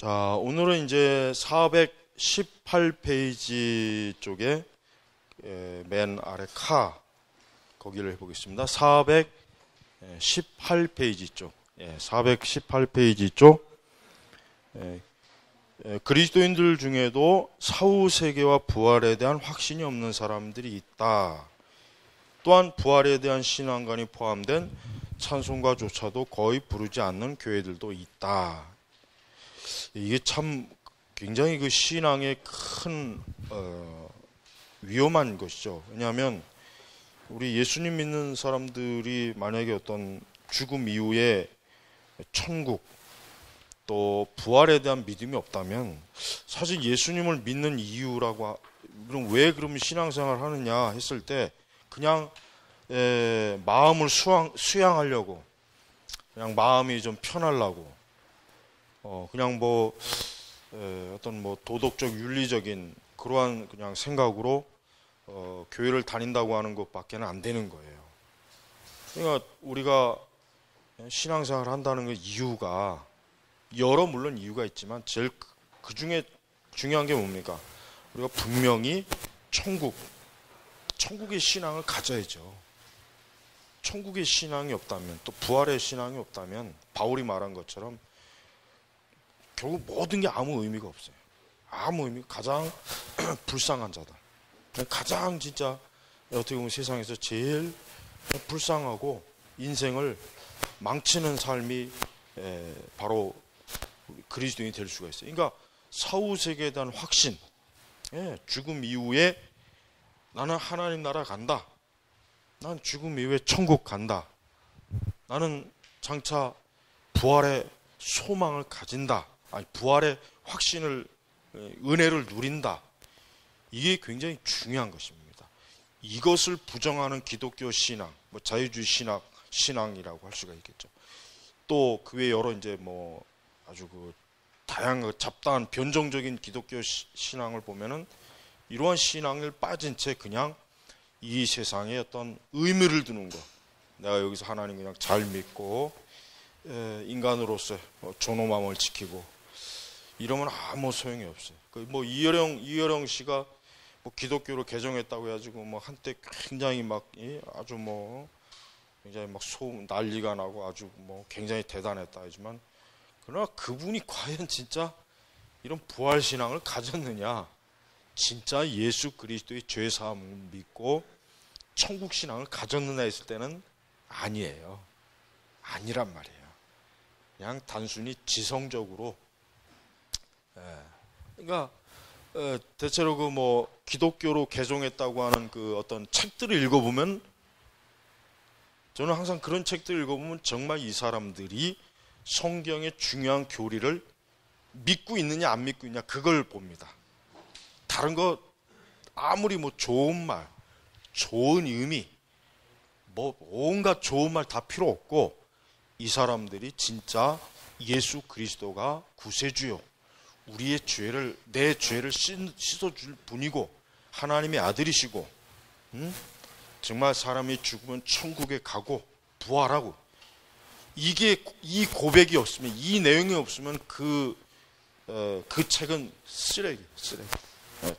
자, 오늘은 이제 418페이지 쪽에 맨 아래 카 거기를 해보겠습니다. 418페이지 쪽, 418페이지 쪽. 그리스도인들 중에도 사후 세계와 부활에 대한 확신이 없는 사람들이 있다. 또한 부활에 대한 신앙관이 포함된 찬송가조차도 거의 부르지 않는 교회들도 있다. 이게 참 굉장히 그 신앙의 큰 위험한 것이죠. 왜냐하면 우리 예수님 믿는 사람들이 만약에 어떤 죽음 이후에 천국 또 부활에 대한 믿음이 없다면 사실 예수님을 믿는 이유라고, 왜 그러면 신앙생활을 하느냐 했을 때 그냥 마음을 수양하려고, 그냥 마음이 좀 편하려고, 그냥 어떤 도덕적 윤리적인 그러한 그냥 생각으로 교회를 다닌다고 하는 것밖에는 안 되는 거예요. 그러니까 우리가 신앙생활을 한다는 그 이유가 물론 이유가 있지만 제일 그 중에 중요한 게 뭡니까? 우리가 분명히 천국의 신앙을 가져야죠. 천국의 신앙이 없다면, 또 부활의 신앙이 없다면 바울이 말한 것처럼 결국 모든 게 아무 의미가 없어요. 가장 불쌍한 자다. 가장 진짜 어떻게 보면 세상에서 제일 불쌍하고 인생을 망치는 삶이 바로 그리스도인이 될 수가 있어요. 그러니까 사후 세계에 대한 확신, 죽음 이후에 나는 하나님 나라 간다. 난 죽음 이후에 천국 간다. 나는 장차 부활의 소망을 가진다. 부활의 확신을, 은혜를 누린다. 이게 굉장히 중요한 것입니다. 이것을 부정하는 기독교 신앙, 자유주의 신앙이라고 할 수가 있겠죠. 또 그 외에 여러 아주 다양한 잡다한 변종적인 기독교 신앙을 보면은 이러한 신앙을 빠진 채 그냥 이 세상에 어떤 의미를 두는 것, 내가 여기서 하나님 그냥 잘 믿고 인간으로서 존엄함을 지키고 이러면 아무 소용이 없어요. 이여령 씨가 기독교로 개종했다고 해가지고 한때 굉장히 아주 굉장히 소음 난리가 나고 아주 굉장히 대단했다 하지만, 그러나 그분이 과연 진짜 이런 부활 신앙을 가졌느냐, 진짜 예수 그리스도의 죄 사함을 믿고 천국 신앙을 가졌느냐 했을 때는 아니에요. 아니란 말이에요. 그냥 단순히 지성적으로. 그러니까 대체로 기독교로 개종했다고 하는 그 어떤 책들을 읽어보면, 저는 항상 그런 책들을 읽어보면 정말 이 사람들이 성경의 중요한 교리를 믿고 있느냐 안 믿고 있느냐 그걸 봅니다. 다른 거 아무리 좋은 말, 좋은 의미, 온갖 좋은 말 다 필요 없고, 이 사람들이 진짜 예수 그리스도가 구세주요, 내 죄를 씻어줄 분이고 하나님의 아들이시고, 정말 사람이 죽으면 천국에 가고 부활하고, 이 고백이 없으면, 이 내용이 없으면 그 책은 쓰레기.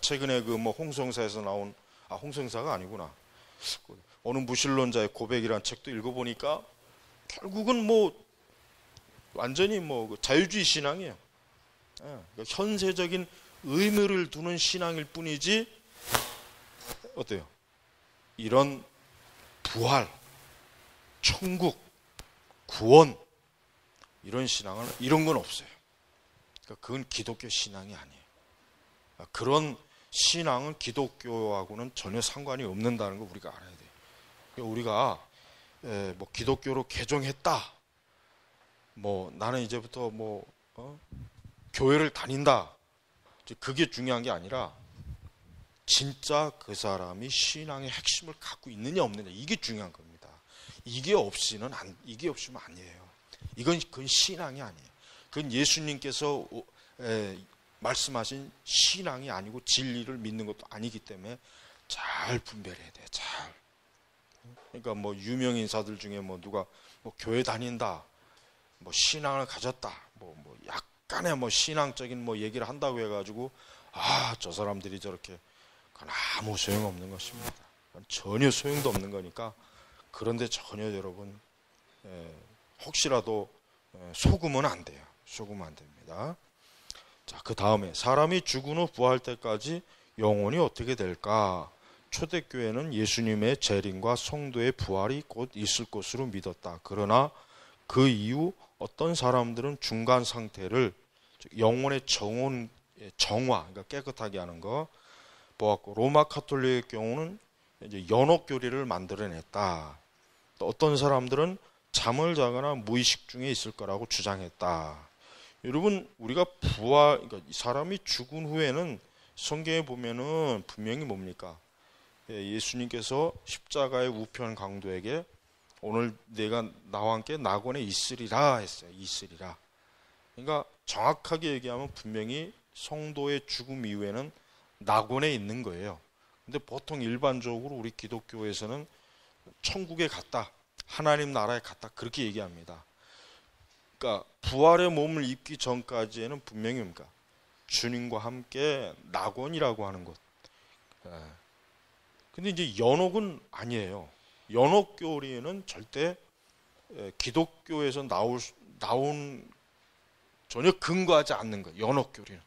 최근에 홍성사에서 나온, 홍성사가 아니구나, 어느 무신론자의 고백이라는 책도 읽어보니까 결국은 완전히 자유주의 신앙이에요. 그러니까 현세적인 의미를 두는 신앙일 뿐이지, 어때요? 이런 부활, 천국, 구원, 이런 건 없어요. 그러니까 그건 기독교 신앙이 아니에요. 그런 신앙은 기독교하고는 전혀 상관이 없는다는 거 우리가 알아야 돼요. 그러니까 우리가 기독교로 개종했다, 나는 이제부터 교회를 다닌다, 그게 중요한 게 아니라 진짜 그 사람이 신앙의 핵심을 갖고 있느냐 없느냐, 이게 중요한 겁니다. 이게 없으면 아니에요. 그건 신앙이 아니에요. 그건 예수님께서 말씀하신 신앙이 아니고 진리를 믿는 것도 아니기 때문에 잘 분별해야 돼. 잘. 그러니까 유명 인사들 중에 누가 교회 다닌다, 신앙을 가졌다, 약간의 뭐 신앙적인 뭐 얘기를 한다고 해가지고 저 사람들이 저렇게, 그건 아무 소용없는 것입니다. 전혀 소용도 없는 거니까. 그런데 전혀 여러분 혹시라도 속으면 안 돼요. 속으면 안 됩니다. 자, 그 다음에 사람이 죽은 후 부활할 때까지 영혼이 어떻게 될까? 초대교회는 예수님의 재림과 성도의 부활이 곧 있을 것으로 믿었다. 그러나 그 이후 어떤 사람들은 중간 상태를, 영혼의 정화, 그러니까 깨끗하게 하는 거 보았고, 로마 가톨릭의 경우는 이제 연옥교리를 만들어냈다. 또 어떤 사람들은 잠을 자거나 무의식 중에 있을 거라고 주장했다. 여러분, 우리가 그러니까 사람이 죽은 후에는 성경에 보면은 분명히 뭡니까? 예수님께서 십자가의 우편 강도에게 오늘 내가 나와 함께 낙원에 있으리라 했어요. 있으리라. 그러니까 정확하게 얘기하면 분명히 성도의 죽음 이후에는 낙원에 있는 거예요. 근데 보통 일반적으로 우리 기독교에서는 천국에 갔다, 하나님 나라에 갔다, 그렇게 얘기합니다. 그러니까 부활의 몸을 입기 전까지에는 분명히 뭡니까? 주님과 함께 낙원이라고 하는 곳. 근데 이제 연옥은 아니에요. 연옥교리는 절대 기독교에서 나온 전혀 근거하지 않는 거예요. 연옥교리는.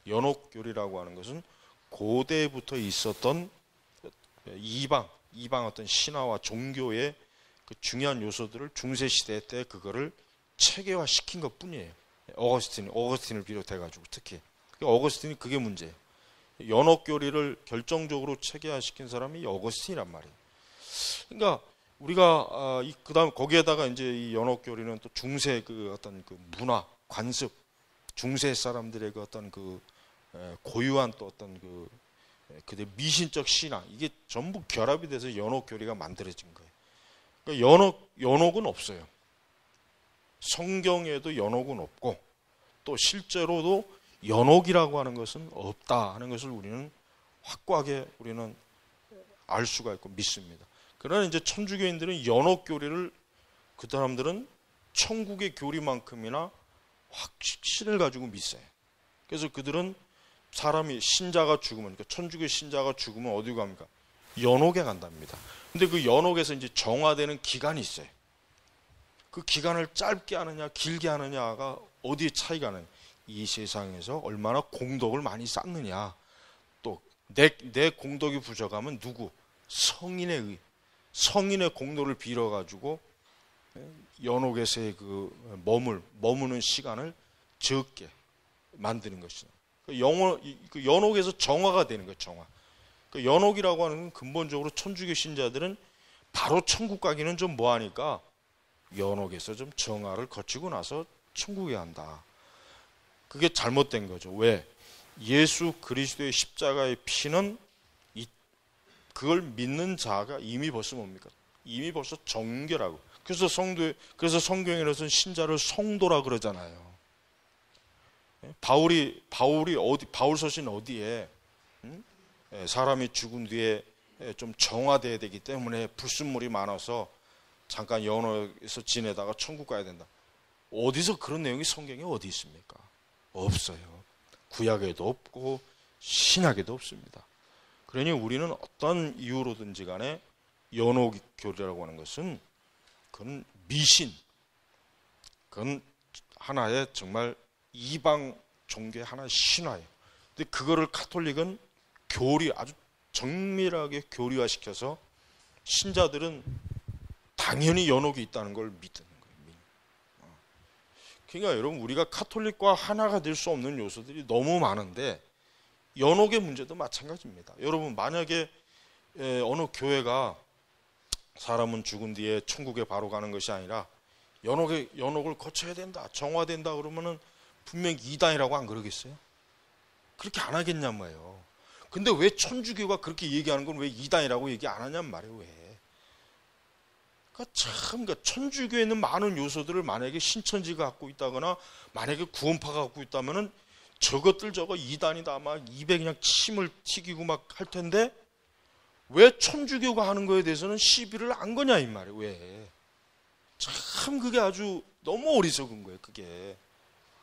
연옥교리라고 하는 것은 고대부터 있었던 이방 어떤 신화와 종교의 그 중요한 요소들을 중세시대 때 그거를 체계화시킨 것 뿐이에요. 어거스틴을 비롯해가지고 특히. 어거스틴이 그게 문제예요. 연옥교리를 결정적으로 체계화시킨 사람이 어거스틴이란 말이에요. 그러니까 우리가 그다음 거기에다가 이제 이 연옥교리는 또 중세 그 어떤 그 문화, 관습, 중세 사람들의 그 어떤 그 고유한 또 어떤 그들 미신적 신앙, 이게 전부 결합이 돼서 연옥교리가 만들어진 거예요. 그러니까 연옥은 없어요. 성경에도 연옥은 없고 또 실제로도 연옥이라고 하는 것은 없다 하는 것을 우리는 확고하게 우리는 알 수가 있고 믿습니다. 그러나 이제 천주교인들은 연옥교리를, 그 사람들은 천국의 교리만큼이나 확신을 가지고 믿어요. 그래서 그들은 사람이 신자가 죽으면, 그러니까 천주교 신자가 죽으면 어디 갑니까? 연옥에 간답니다. 근데 그 연옥에서 이제 정화되는 기간이 있어요. 그 기간을 짧게 하느냐 길게 하느냐가 어디에 차이가 나요? 이 세상에서 얼마나 공덕을 많이 쌓느냐, 또 내 공덕이 부족하면 누구? 성인의 공덕을 빌어가지고 연옥에서의 그 머무는 시간을 적게 만드는 것이죠. 그 연옥에서 정화가 되는 거예요. 정화. 그 연옥이라고 하는 건 근본적으로 천주교 신자들은 바로 천국 가기는 좀 뭐하니까 연옥에서 좀 정화를 거치고 나서 천국에 간다. 그게 잘못된 거죠. 왜? 예수 그리스도의 십자가의 피는 그걸 믿는 자가 이미 벌써 뭡니까? 이미 벌써 정결하고. 그래서 성경에서는 신자를 성도라 그러잖아요. 바울 서신 어디에 사람이 죽은 뒤에 좀 정화돼야 되기 때문에 불순물이 많아서 잠깐 연옥에서 지내다가 천국 가야 된다. 어디서 그런 내용이 성경에 어디 있습니까? 없어요. 구약에도 없고 신약에도 없습니다. 그러니 우리는 어떤 이유로든지 간에 연옥교리라고 하는 것은 그건 미신, 그건 하나의 정말 이방 종교의 하나의 신화예요. 근데 그거를 가톨릭은 아주 정밀하게 교리화시켜서 신자들은 당연히 연옥이 있다는 걸 믿는 거예요. 그러니까 여러분, 우리가 가톨릭과 하나가 될 수 없는 요소들이 너무 많은데 연옥의 문제도 마찬가지입니다. 여러분, 만약에 어느 교회가 사람은 죽은 뒤에 천국에 바로 가는 것이 아니라 연옥을 거쳐야 된다, 정화된다 그러면은 분명히 이단이라고 안 그러겠어요? 그렇게 안 하겠냔 말이에요. 근데 왜 천주교가 그렇게 얘기하는 건 왜 이단이라고 얘기 안 하냔 말이에요. 왜? 그러니까 천주교에 있는 많은 요소들을 만약에 신천지가 갖고 있다거나 만약에 구원파가 갖고 있다면은 저거 이단이다 막 입에 그냥 침을 튀기고 막 할 텐데 왜 천주교가 하는 거에 대해서는 시비를 안 거냐 이 말이에요. 왜? 참 그게 아주 너무 어리석은 거예요. 그게.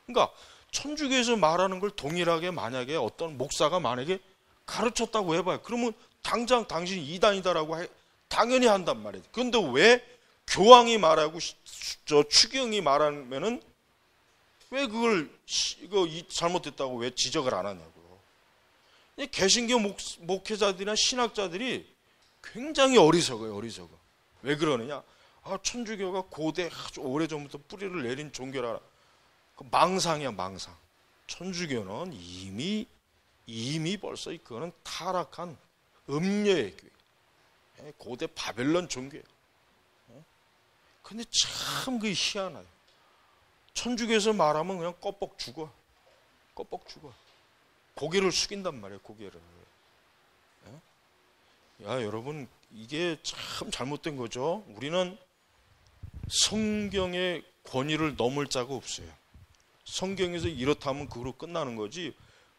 그러니까 천주교에서 말하는 걸 동일하게 만약에 어떤 목사가 만약에 가르쳤다고 해봐요. 그러면 당장 당신이 이단이다라고 당연히 한단 말이에요. 그런데 왜 교황이 말하고 저 추경이 말하면은 왜 그걸 이거 잘못됐다고 왜 지적을 안 하냐고요. 개신교 목회자들이나 신학자들이 굉장히 어리석어요. 어리석어. 왜 그러느냐? 천주교가 고대 아주 오래전부터 뿌리를 내린 종교라. 망상이야, 망상. 천주교는 이미 벌써 그거는 타락한 음녀의 교회. 고대 바벨론 종교예요. 근데 참 그 희한해요. 천주교에서 말하면 그냥 껍벅 죽어. 껍벅 죽어. 고개를 숙인단 말이에요, 고개를. 야, 여러분, 이게 참 잘못된 거죠. 우리는 성경의 권위를 넘을 자가 없어요. 성경에서 이렇다면 그걸로 끝나는 거지.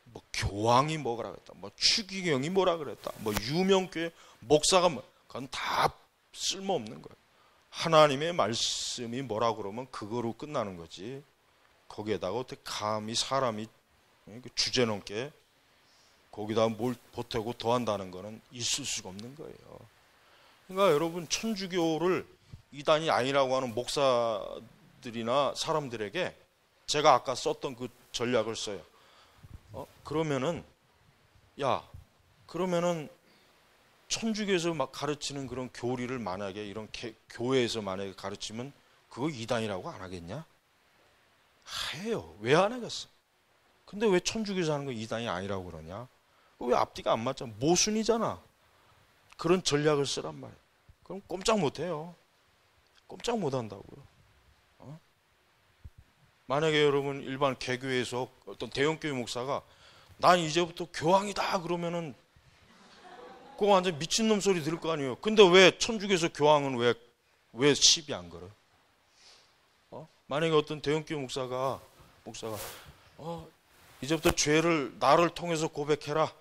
뭐 교황이 뭐라 그랬다, 뭐 추기경이 뭐라 그랬다, 뭐 유명교회 목사가 그건 다 쓸모없는 거예요. 하나님의 말씀이 뭐라 그러면 그거로 끝나는 거지. 거기에다가 어떻게 감히 사람이 주제넘게 거기다 뭘 보태고 더한다는 거는 있을 수가 없는 거예요. 그러니까 여러분, 천주교를 이단이 아니라고 하는 목사들이나 사람들에게 제가 아까 썼던 그 전략을 써요. 그러면은 천주교에서 막 가르치는 그런 교리를 만약에 이런 교회에서 만약에 가르치면 그거 이단이라고 안 하겠냐? 해요. 왜 안 하겠어? 근데 왜 천주교에서 하는 거 이단이 아니라고 그러냐? 왜 앞뒤가 안 맞잖아. 모순이잖아. 그런 전략을 쓰란 말이에요. 그럼 꼼짝 못 해요. 꼼짝 못 한다고요. 만약에 여러분 일반 개교에서 어떤 대형교회 목사가 난 이제부터 교황이다 그러면은 그거 완전 미친놈 소리 들을 거 아니에요. 근데 왜 천주교에서 교황은 왜 시비 안 걸어요? 만약에 어떤 대형교회 목사가 이제부터 죄를 나를 통해서 고백해라.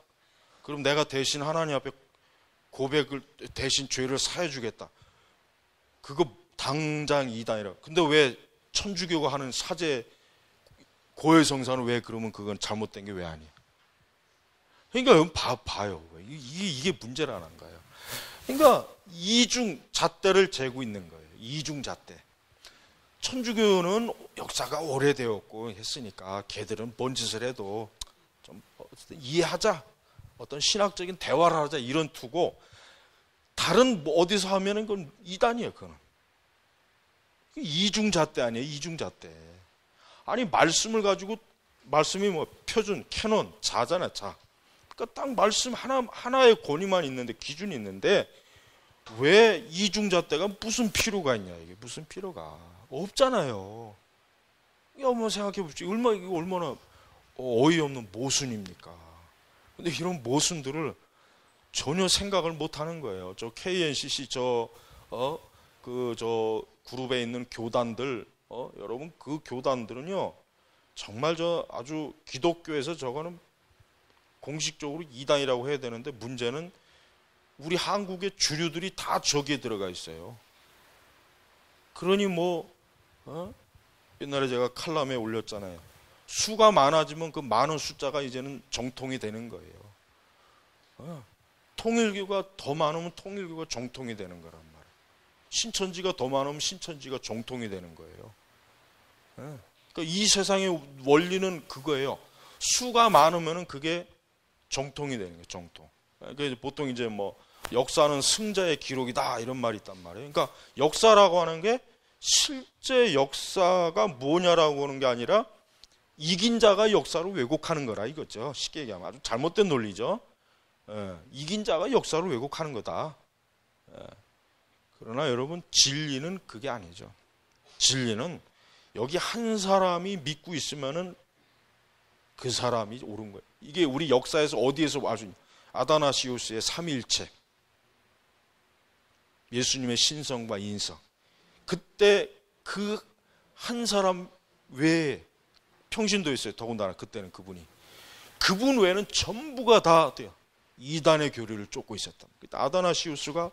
그럼 내가 대신 하나님 앞에 고백을 대신 죄를 사해 주겠다. 그거 당장 이단이라. 근데 왜 천주교가 하는 사제 고해성사는 왜 그러면 그건 잘못된 게 왜 아니에요? 그러니까 여러분 봐요. 이게 문제라는 거예요. 그러니까 이중잣대를 재고 있는 거예요. 이중잣대. 천주교는 역사가 오래되었고 했으니까 걔들은 뭔 짓을 해도 좀 이해하자. 어떤 신학적인 대화를 하자 이런 투고 다른 어디서 하면은 그건 이단이에요. 그거는. 이중잣대 아니에요. 이중잣대. 아니 말씀을 가지고 말씀이 뭐 표준, 캐논, 자잖아요. 자. 그러니까 딱 말씀 하나의 권위만 있는데 기준이 있는데 왜 이중잣대가 무슨 필요가 있냐. 이게 무슨 필요가 없잖아요. 이거 한번 생각해 봅시다. 이거 얼마나 어이없는 모순입니까? 근데 이런 모순들을 전혀 생각을 못 하는 거예요. 저 KNCC 저 그룹에 있는 교단들, 여러분 그 교단들은요, 정말 아주 기독교에서 저거는 공식적으로 이단이라고 해야 되는데 문제는 우리 한국의 주류들이 다 저기에 들어가 있어요. 그러니 옛날에 제가 칼럼에 올렸잖아요. 수가 많아지면 그 많은 숫자가 이제는 정통이 되는 거예요. 통일교가 더 많으면 통일교가 정통이 되는 거란 말이에요. 신천지가 더 많으면 신천지가 정통이 되는 거예요. 그러니까 이 세상의 원리는 그거예요. 수가 많으면 그게 정통이 되는 거예요. 정통. 그러니까 보통 이제 역사는 승자의 기록이다 이런 말이 있단 말이에요. 그러니까 역사라고 하는 게 실제 역사가 뭐냐라고 하는 게 아니라 이긴 자가 역사를 왜곡하는 거라 이거죠. 쉽게 얘기하면 아주 잘못된 논리죠. 이긴 자가 역사를 왜곡하는 거다. 그러나 여러분 진리는 그게 아니죠. 진리는 여기 한 사람이 믿고 있으면은 그 사람이 옳은 거예요. 이게 우리 역사에서 어디에서 아주 아다나시우스의 삼위일체, 예수님의 신성과 인성. 그때 그 한 사람 외에 평신도였어요. 더군다나 그때는 그분 외에는 전부가 다 이단의 교리를 쫓고 있었다. 아다나시우스가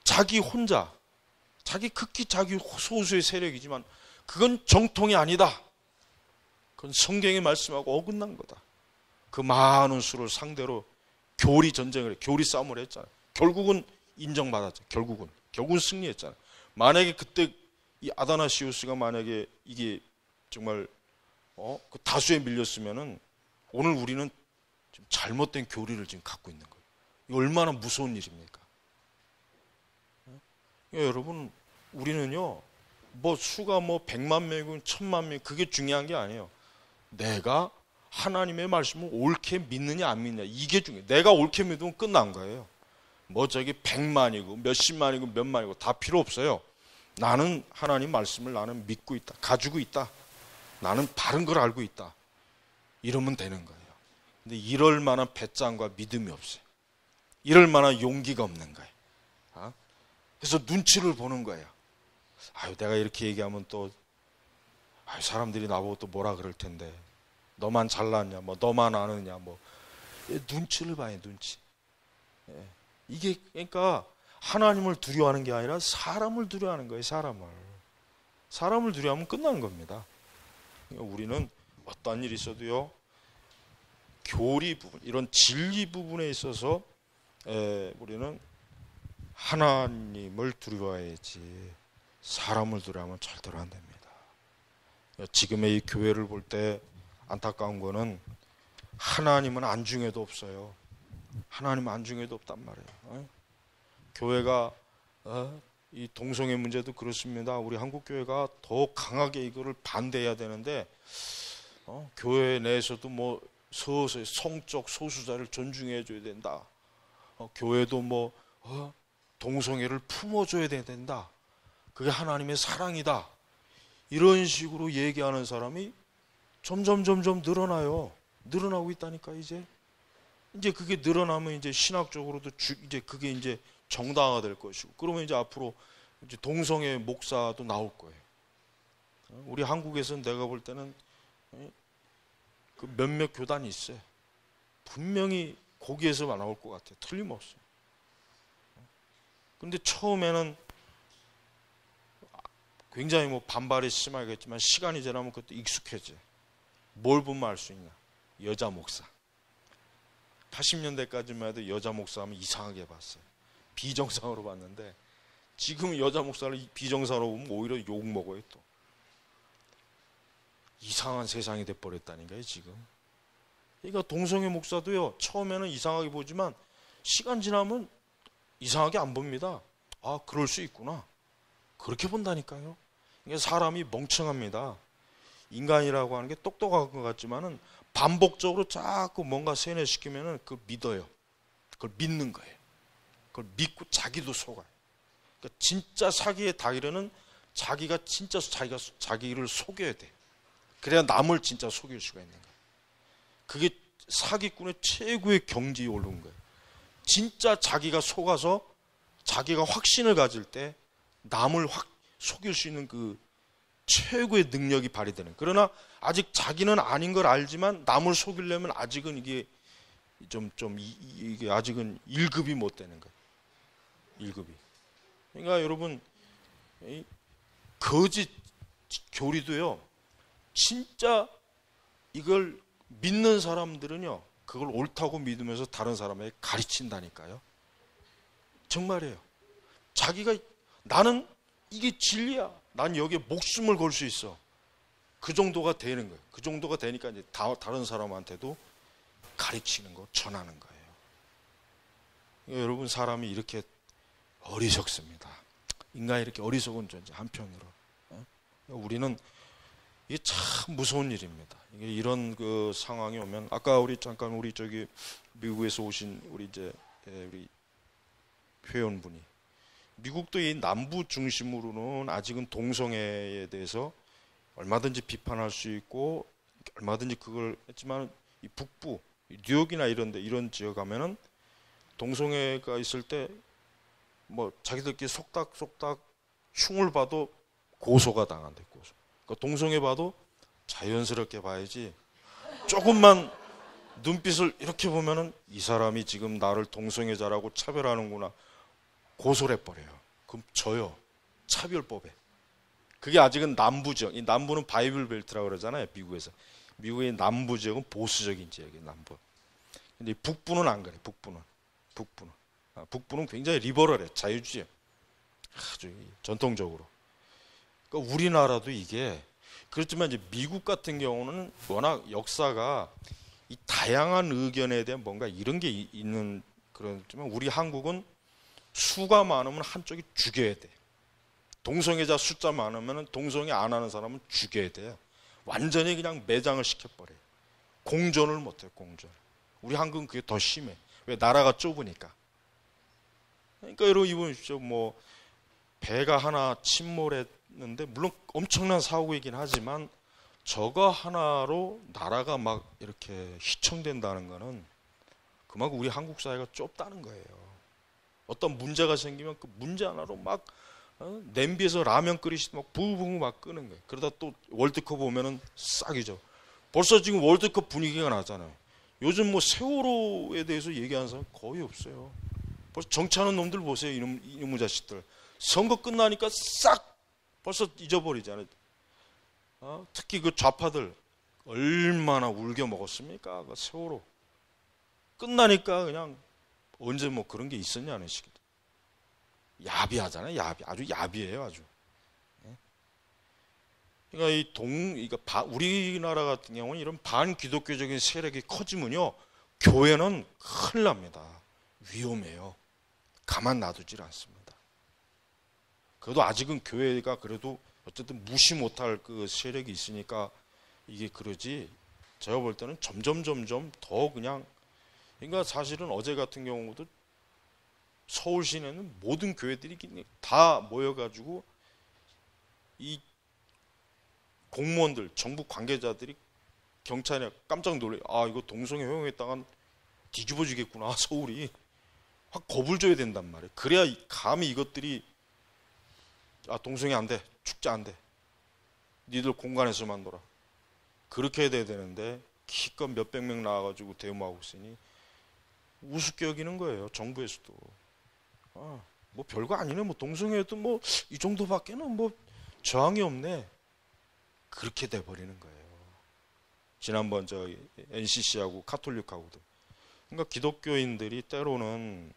자기 혼자, 자기 소수의 세력이지만 그건 정통이 아니다. 그건 성경의 말씀하고 어긋난 거다. 그 많은 수를 상대로 교리 전쟁을, 교리 싸움을 했잖아요. 결국은 인정받았죠. 결국은 승리했잖아요. 만약에 그때 이 아다나시우스가 만약에 이게 정말 그 다수에 밀렸으면은 오늘 우리는 지금 잘못된 교리를 지금 갖고 있는 거예요. 이거 얼마나 무서운 일입니까? 여러분, 우리는요, 뭐 수가 뭐 100만 명이고 1000만 명, 그게 중요한 게 아니에요. 내가 하나님의 말씀을 옳게 믿느냐 안 믿느냐, 이게 중요해요. 내가 옳게 믿으면 끝난 거예요. 뭐 저기 100만이고 몇십만이고 몇만이고 다 필요 없어요. 나는 하나님 말씀을 나는 믿고 있다, 가지고 있다, 나는 바른 걸 알고 있다, 이러면 되는 거예요. 근데 이럴 만한 배짱과 믿음이 없어요. 이럴 만한 용기가 없는 거예요. 그래서 눈치를 보는 거예요. 내가 이렇게 얘기하면 또 사람들이 나보고 또 뭐라 그럴 텐데, 너만 잘났냐, 뭐 너만 아느냐, 뭐 눈치를 봐요. 눈치. 이게 그러니까 하나님을 두려워하는 게 아니라 사람을 두려워하는 거예요. 사람을 두려워하면 끝나는 겁니다. 그러니까 우리는 어떤 일이 있어도요, 교리 부분, 이런 진리 부분에 있어서 우리는 하나님을 두려워해야지 사람을 두려워하면 절대로 안 됩니다. 지금의 이 교회를 볼 때 안타까운 거는 하나님은 안중에도 없어요. 하나님은 안중에도 없단 말이에요. 교회가 이 동성애 문제도 그렇습니다. 우리 한국 교회가 더 강하게 이거를 반대해야 되는데 교회 내에서도 뭐 서서히 성적 소수자를 존중해 줘야 된다. 교회도 뭐 동성애를 품어줘야 된다. 그게 하나님의 사랑이다. 이런 식으로 얘기하는 사람이 점점 늘어나요. 늘어나고 있다니까. 이제 그게 늘어나면 이제 신학적으로도 이제 그게 이제 정당화가 될 것이고, 그러면 이제 앞으로 이제 동성애 목사도 나올 거예요. 우리 한국에서는 내가 볼 때는 그 몇몇 교단이 있어요. 분명히 거기에서 나올 것 같아요. 틀림없어요. 근데 처음에는 굉장히 뭐 반발이 심하겠지만 시간이 지나면 그것도 익숙해져. 뭘 보면 알 수 있냐? 여자 목사. 80년대까지만 해도 여자 목사 하면 이상하게 봤어요. 비정상으로 봤는데 지금 여자 목사를 비정상으로 보면 오히려 욕 먹어요. 또 이상한 세상이 돼버렸다니까요 지금. 그러니까 동성애 목사도요, 처음에는 이상하게 보지만 시간 지나면 이상하게 안 봅니다. 그럴 수 있구나, 그렇게 본다니까요. 그러니까 사람이 멍청합니다. 인간이라고 하는 게 똑똑한 것 같지만은 반복적으로 자꾸 뭔가 세뇌시키면은 그걸 믿어요. 그걸 믿는 거예요. 그걸 믿고 자기도 속아요. 그러니까 진짜 사기의 다이르는 자기가 진짜 자기를 속여야 돼. 그래야 남을 진짜 속일 수가 있는 거예요. 그게 사기꾼의 최고의 경지에 오른 거예요. 진짜 자기가 속아서 자기가 확신을 가질 때 남을 속일 수 있는 그 최고의 능력이 발휘되는. 그러나 아직 자기는 아닌 걸 알지만 남을 속이려면 아직은 이게 이게 아직은 1급이 못 되는 거예요. 1급이. 그러니까 여러분, 거짓 교리도요, 진짜 이걸 믿는 사람들은요, 그걸 옳다고 믿으면서 다른 사람에게 가르친다니까요. 정말이에요. 자기가 나는 이게 진리야, 난 여기에 목숨을 걸 수 있어, 그 정도가 되는 거예요. 그 정도가 되니까 이제 다른 사람한테도 가르치는 거, 전하는 거예요. 여러분, 사람이 이렇게 어리석습니다. 인간이 이렇게 어리석은 존재. 한편으로 우리는 이게 참 무서운 일입니다. 이런 그 상황이 오면, 아까 우리 저기 미국에서 오신 우리 회원분이, 미국도 이 남부 중심으로는 아직은 동성애에 대해서 얼마든지 비판할 수 있고 얼마든지 그걸 했지만, 이 북부 뉴욕이나 이런 지역 가면은 동성애가 있을 때 뭐 자기들끼리 속닥속닥 흉을 봐도 고소가 당한대. 고소. 그러니까 동성애 봐도 자연스럽게 봐야지, 조금만 눈빛을 이렇게 보면은 이 사람이 지금 나를 동성애자라고 차별하는구나, 고소를 해버려요. 그럼 져요, 차별법에. 그게 아직은 남부죠. 이 남부는 바이블 벨트라고 그러잖아요, 미국에서. 미국의 남부 지역은 보수적인 지역이에요. 남부. 근데 북부는 안 그래. 북부는 굉장히 리버럴해. 자유주의. 아주 전통적으로. 그러니까 우리나라도 이게 그렇지만 이제 미국 같은 경우는 워낙 역사가 이 다양한 의견에 대한 뭔가 이런 게 있는 그렇지만 우리 한국은 수가 많으면 한쪽이 죽여야 돼. 동성애자 숫자 많으면 동성애 안 하는 사람은 죽여야 돼요. 완전히 그냥 매장을 시켜버려요. 공존을 못해요. 공존. 우리 한국은 그게 더 심해. 왜? 나라가 좁으니까. 그러니까 여러분 이보십시오. 뭐 배가 하나 침몰했는데 물론 엄청난 사고이긴 하지만 저거 하나로 나라가 막 이렇게 휘청된다는 거는 그만큼 우리 한국 사회가 좁다는 거예요. 어떤 문제가 생기면 그 문제 하나로 막 냄비에서 라면 끓이시듯 막 부부부 막 끄는 거예요. 그러다 또 월드컵 오면은 싹이죠. 벌써 지금 월드컵 분위기가 나잖아요. 요즘 뭐 세월호에 대해서 얘기하는 사람 거의 없어요. 벌써 정치하는 놈들 보세요. 이놈의 자식들. 선거 끝나니까 싹 벌써 잊어버리잖아요. 특히 그 좌파들 얼마나 울겨 먹었습니까? 그 세월호 끝나니까 그냥 언제 뭐 그런 게 있었냐는 식이죠. 야비하잖아요. 아주 야비해요. 아주. 그러니까 그러니까 우리나라 같은 경우는 이런 반기독교적인 세력이 커지면요, 교회는 큰일 납니다. 위험해요. 가만 놔두질 않습니다. 그래도 아직은 교회가 그래도 어쨌든 무시 못할 그 세력이 있으니까 이게 그러지. 제가 볼 때는 점점 더 그냥, 그러니까 사실은 어제 같은 경우도 서울 시내는 모든 교회들이 다 모여가지고 이 공무원들, 정부 관계자들이 경찰에 깜짝 놀래. 아, 이거 동성애 허용했다간 뒤집어지겠구나. 서울이 확 겁을 줘야 된단 말이에요. 그래야 감히 이것들이 동성애 안 돼, 축제 안 돼, 니들 공간에서만 놀아, 그렇게 해야 되는데 기껏 몇백 명 나와가지고 데모하고 있으니 우습게 여기는 거예요. 정부에서도. 뭐 별거 아니네. 뭐 동성애도 뭐 이 정도밖에는 뭐 저항이 없네. 그렇게 돼버리는 거예요. 지난번 저 NCC하고 카톨릭하고도. 그러니까 기독교인들이 때로는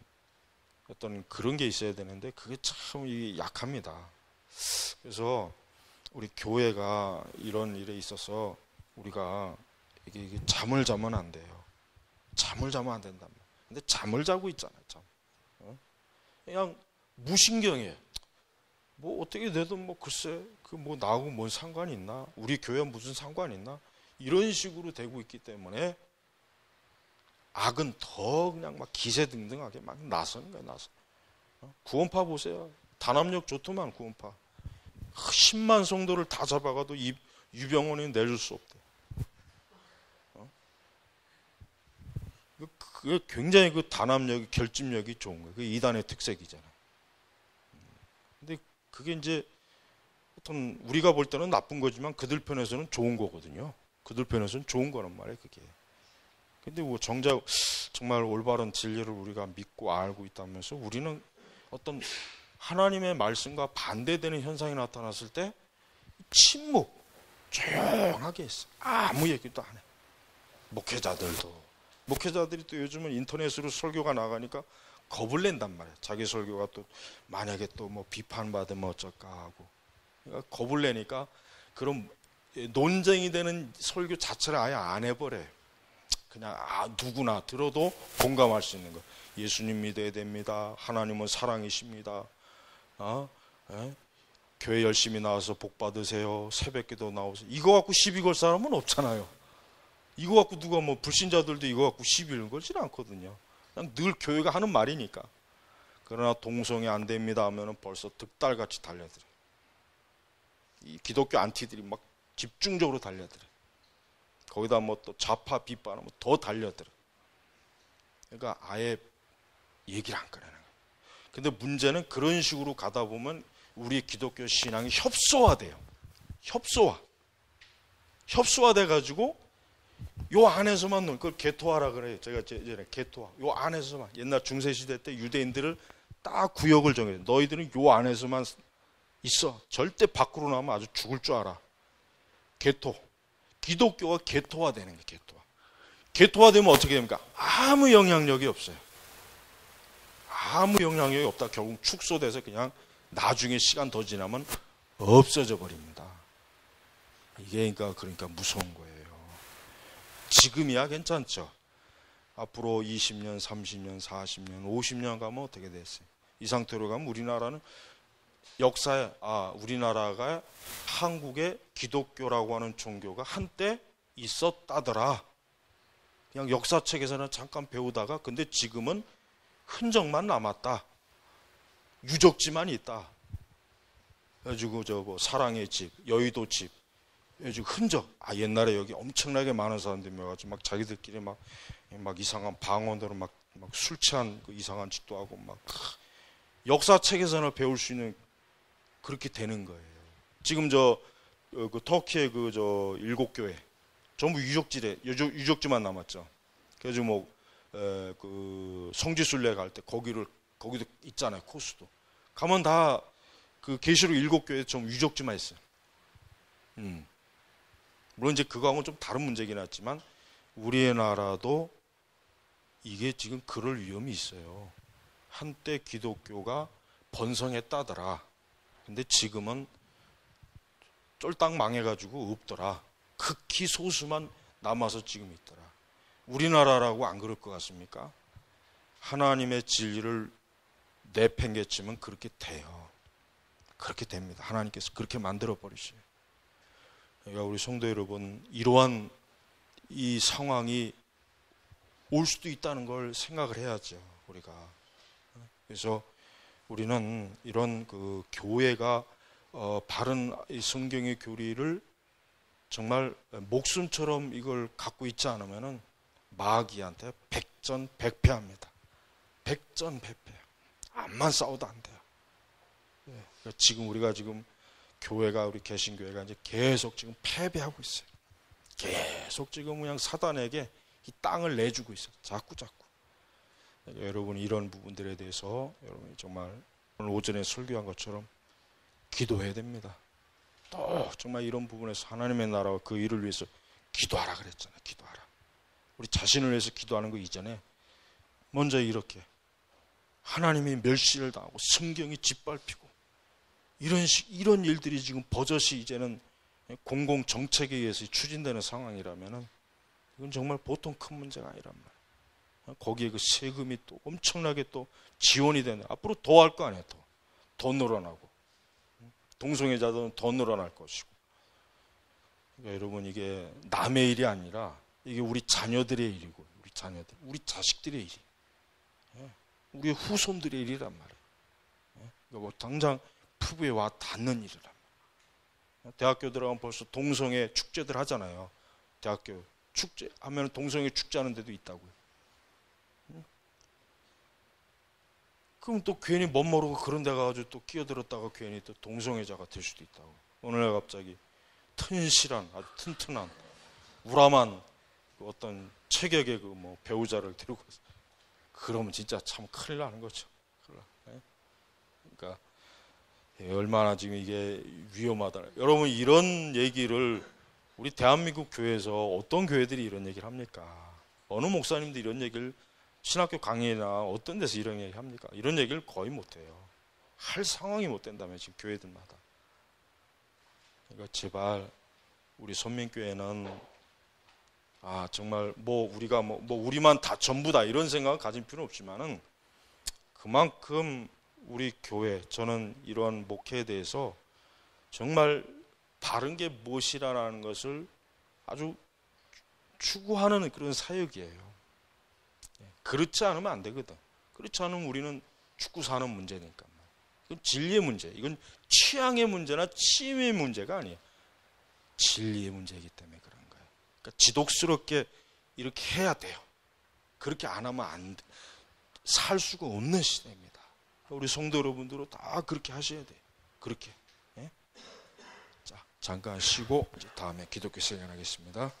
어떤 그런 게 있어야 되는데 그게 참 약합니다. 그래서 우리 교회가 이런 일에 있어서 우리가 이게 잠을 자면 안 돼요. 잠을 자면 안 된단 말이에요. 근데 잠을 자고 있잖아요. 그냥 무신경이에요. 뭐 어떻게 돼도 뭐 글쎄 그 뭐 나하고 뭔 상관이 있나? 우리 교회 무슨 상관이 있나? 이런 식으로 되고 있기 때문에 악은 더 그냥 막 기세등등하게 막 나서는 거예요. 구원파 보세요. 단합력 좋더만 구원파. 10만 성도를 다 잡아가도 유병원이 내줄 수 없대. 그게 굉장히 그 단합력이, 결집력이 좋은 거예요. 그게 이단의 특색이잖아요. 근데 그게 이제 어떤 우리가 볼 때는 나쁜 거지만 그들 편에서는 좋은 거거든요. 그들 편에서는 좋은 거란 말이에요, 그게. 근데 뭐 정작 정말 올바른 진리를 우리가 믿고 알고 있다면서 우리는 어떤 하나님의 말씀과 반대되는 현상이 나타났을 때 침묵, 조용하게 있어. 아무 얘기도 안 해. 목회자들이 또 요즘은 인터넷으로 설교가 나가니까 겁을 낸단 말이야. 자기 설교가 또 만약에 또 뭐 비판받으면 어쩔까 하고. 그러니까 겁을 내니까 그런 논쟁이 되는 설교 자체를 아예 안 해버려요. 그냥 누구나 들어도 공감할 수 있는 거. 예수님 믿어야 됩니다. 하나님은 사랑이십니다. 교회 열심히 나와서 복 받으세요. 새벽기도 나오세요. 이거 갖고 시비 걸 사람은 없잖아요. 이거 갖고 누가 뭐 불신자들도 이거 갖고 시비를 걸지 않거든요. 그냥 늘 교회가 하는 말이니까. 그러나 동성애 안 됩니다 하면은 벌써 득달같이 달려들어요. 이 기독교 안티들이 막 집중적으로 달려들어요. 거기다 뭐 또 좌파 비판하면 더 달려들어요. 그러니까 아예 얘기를 안 꺼내는 거예요. 근데 문제는 그런 식으로 가다 보면 우리 기독교 신앙이 협소화돼요. 협소화돼가지고 요 안에서만 그걸 개토화라 그래요. 제가 예전에 개토화. 요 안에서만. 옛날 중세시대 때 유대인들을 딱 구역을 정해요. 너희들은 요 안에서만 있어. 절대 밖으로 나오면 아주 죽을 줄 알아. 개토. 기독교가 개토화되는 거예요. 개토화되면 어떻게 됩니까? 아무 영향력이 없어요. 아무 영향력이 없다. 결국 축소돼서 그냥 나중에 시간 더 지나면 없어져 버립니다. 이게 그러니까 무서운 거예요. 지금이야 괜찮죠. 앞으로 20년, 30년, 40년, 50년 가면 어떻게 됐어요? 이 상태로 가면 우리나라는 역사에 우리나라가 한국의 기독교라고 하는 종교가 한때 있었다더라. 그냥 역사책에서는 잠깐 배우다가 근데 지금은 흔적만 남았다. 유적지만 있다. 그래가지고 사랑의 집, 여의도 집, 그래가지고 흔적. 옛날에 여기 엄청나게 많은 사람들이 모여가지고 막 자기들끼리 막 이상한 방언으로 막 술 취한 그 이상한 짓도 하고 막 역사책에서는 배울 수 있는 그렇게 되는 거예요. 지금 그 터키의 일곱 교회 전부 유적지만 남았죠. 그래서 그 성지순례 갈 때 거기도 있잖아요. 코스도 가면 다 그 계시록 일곱 교회 좀 유적지만 있어요. 물론 이제 그거하고는 좀 다른 문제긴 하지만 우리나라도 이게 지금 그럴 위험이 있어요. 한때 기독교가 번성했다더라. 근데 지금은 쫄딱 망해가지고 없더라. 극히 소수만 남아서 지금 있더라. 우리나라라고 안 그럴 것 같습니까? 하나님의 진리를 내팽개치면 그렇게 돼요. 그렇게 됩니다. 하나님께서 그렇게 만들어 버리셔요. 그러니까 우리 성도 여러분, 이러한 이 상황이 올 수도 있다는 걸 생각을 해야죠. 우리가. 그래서 우리는 이런 그 교회가 바른 이 성경의 교리를 정말 목숨처럼 이걸 갖고 있지 않으면은 마귀한테 백전백패합니다. 백전백패. 암만 싸워도 안 돼요. 그러니까 지금 우리가 교회가 우리 개신교회가 이제 계속 지금 패배하고 있어요. 계속 지금 그냥 사단에게 이 땅을 내주고 있어요. 자꾸. 그러니까 여러분이 이런 부분들에 대해서 여러분이 정말 오늘 오전에 설교한 것처럼 기도해야 됩니다. 또 정말 이런 부분에서 하나님의 나라와 그 일을 위해서 기도하라 그랬잖아요. 기도하라. 우리 자신을 위해서 기도하는 거 이전에 먼저 이렇게 하나님이 멸시를 당하고 성경이 짓밟히고 이런 일들이 지금 버젓이 이제는 공공 정책에 의해서 추진되는 상황이라면은 이건 정말 보통 큰 문제가 아니란 말이에요. 거기에 그 세금이 또 엄청나게 또 지원이 되네. 앞으로 더 할 거 아니에요. 더 늘어나고 동성애자들은 더 늘어날 것이고. 그러니까 여러분 이게 남의 일이 아니라 이게 우리 자녀들의 일이고 우리 자식들의 일이, 우리 후손들의 일이란 말이에요. 그러니까 뭐 당장 피부에 와 닿는 일이란 말이에요. 대학교 들어가면 벌써 동성애 축제들 하잖아요. 대학교 축제 하면 동성애 축제하는 데도 있다고요. 그럼 또 괜히 멋 모르고 그런 데 가가지고 또 끼어들었다가 괜히 또 동성애자가 될 수도 있다고. 어느 날 갑자기 튼실한 아주 튼튼한 우람한 그 어떤 체격의 그 배우자를 데리고 와서 그러면 진짜 참 큰일 나는 거죠. 그러니까 얼마나 지금 이게 위험하다. 여러분 이런 얘기를 우리 대한민국 교회에서 어떤 교회들이 이런 얘기를 합니까? 어느 목사님도 이런 얘기를 신학교 강의나 어떤 데서 이런 얘기 합니까? 이런 얘기를 거의 못해요. 할 상황이 못 된다면 지금 교회들마다. 그러니까 제발 우리 선민교회는 정말 우리가 우리만 다 전부다 이런 생각을 가진 필요는 없지만은 그만큼 우리 교회, 저는 이러한 목회에 대해서 정말 바른 게 무엇이라는 것을 아주 추구하는 그런 사역이에요. 그렇지 않으면 안 되거든. 그렇지 않으면 우리는 죽고 사는 문제니까. 이건 진리의 문제, 이건 취향의 문제나 취미의 문제가 아니에요. 진리의 문제이기 때문에 그런 거예요. 그러니까 지독스럽게 이렇게 해야 돼요. 그렇게 안 하면 안 돼. 살 수가 없는 시대입니다. 우리 성도 여러분들도 다 그렇게 하셔야 돼요. 그렇게. 자, 잠깐 쉬고 이제 다음에 기독교 수련하겠습니다.